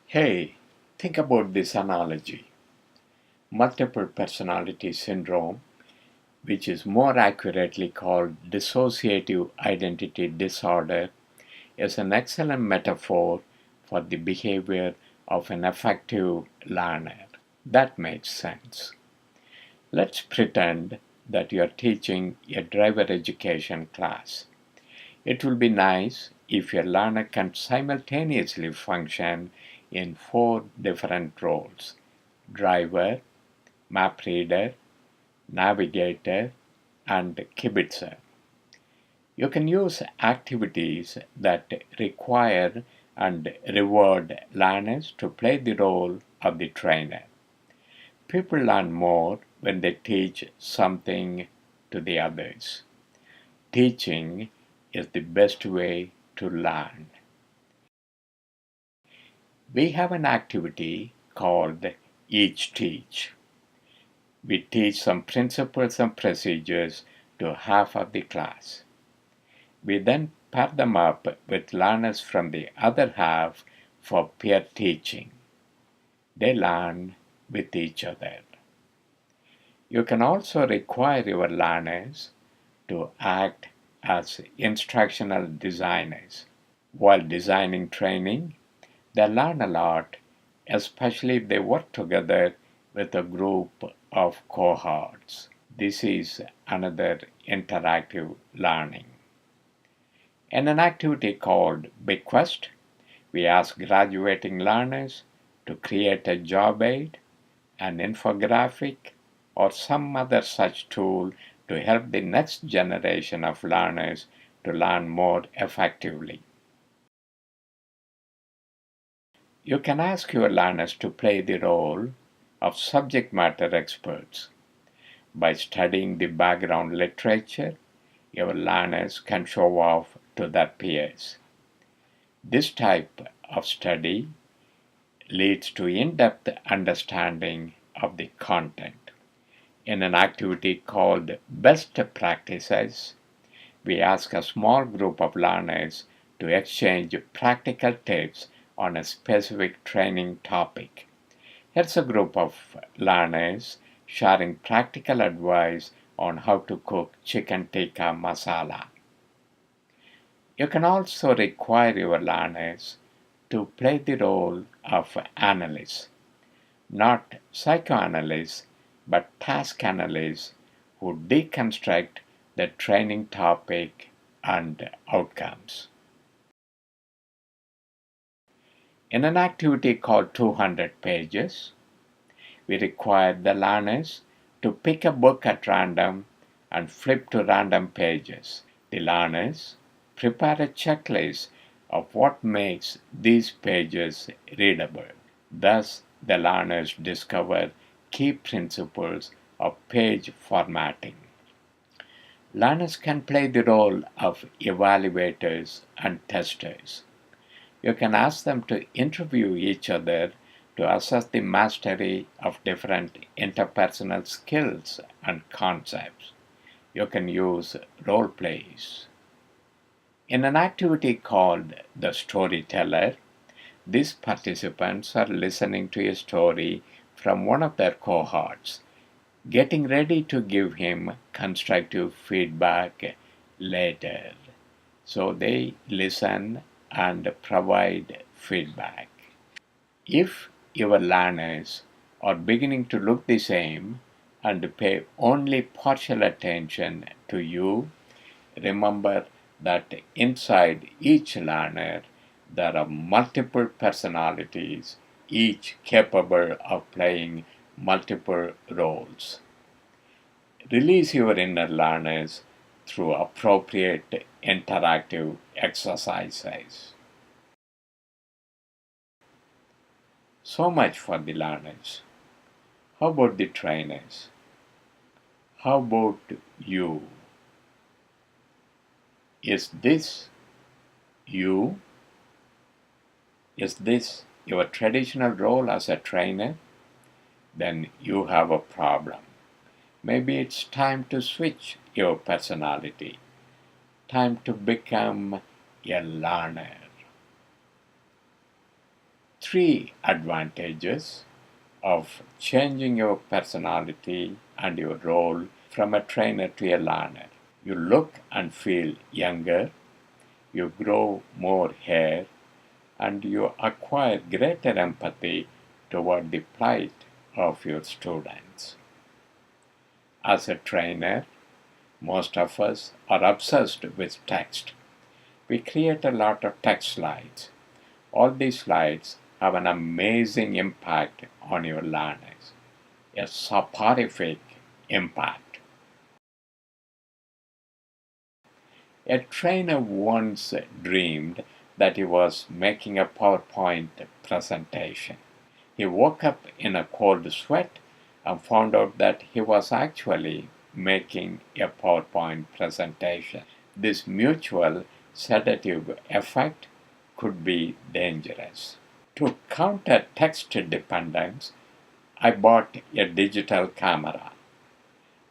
Hey, think about this analogy. Multiple personality syndrome, which is more accurately called dissociative identity disorder, is an excellent metaphor for the behavior of an effective learner. That makes sense. Let's pretend that you are teaching a driver education class. It will be nice if your learner can simultaneously function in four different roles: driver, map reader, navigator, and kibitzer. You can use activities that require and reward learners to play the role of the trainer. People learn more when they teach something to the others. Teaching is the best way to learn. We have an activity called Each Teach. We teach some principles and procedures to half of the class. We then pair them up with learners from the other half for peer teaching. They learn with each other. You can also require your learners to act as instructional designers. While designing training, they learn a lot, especially if they work together with a group of cohorts. This is another interactive learning. In an activity called Bequest, we ask graduating learners to create a job aid, an infographic, or some other such tool to help the next generation of learners to learn more effectively. You can ask your learners to play the role of subject matter experts. By studying the background literature, your learners can show off to their peers. This type of study leads to in-depth understanding of the content. In an activity called Best Practices, we ask a small group of learners to exchange practical tips on a specific training topic. Here's a group of learners sharing practical advice on how to cook chicken tikka masala. You can also require your learners to play the role of analysts, not psychoanalysts, but task analysts who deconstruct the training topic and outcomes. In an activity called 200 Pages, we require the learners to pick a book at random and flip to random pages. The learners prepare a checklist of what makes these pages readable. Thus, the learners discover key principles of page formatting. Learners can play the role of evaluators and testers. You can ask them to interview each other to assess the mastery of different interpersonal skills and concepts. You can use role plays. In an activity called The Storyteller, these participants are listening to a story from one of their cohorts, getting ready to give him constructive feedback later. So they listen and provide feedback. If your learners are beginning to look the same and pay only partial attention to you, remember that inside each learner there are multiple personalities, each capable of playing multiple roles. Release your inner learners through appropriate interactive exercises. So much for the learners. How about the trainers? How about you? Is this you? Is this your traditional role as a trainer? Then you have a problem. Maybe it's time to switch your personality. Time to become a learner. three advantages of changing your personality and your role from a trainer to a learner. You look and feel younger, you grow more hair, and you acquire greater empathy toward the plight of your students. As a trainer, most of us are obsessed with text. We create a lot of text slides. All these slides have an amazing impact on your learners, a soporific impact. A trainer once dreamed that he was making a PowerPoint presentation. He woke up in a cold sweat and found out that he was actually making a PowerPoint presentation. This mutual sedative effect could be dangerous. To counter text dependence, I bought a digital camera.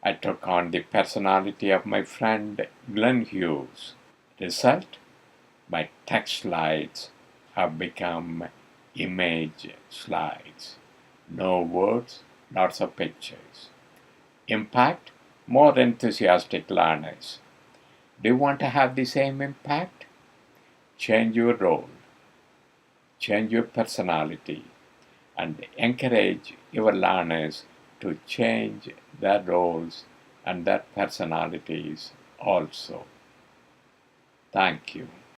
I took on the personality of my friend Glenn Hughes. Result? My text slides have become image slides. No words, lots of pictures. Impact? More enthusiastic learners. Do you want to have the same impact? Change your role, change your personality, and encourage your learners to change their roles and their personalities also. Thank you.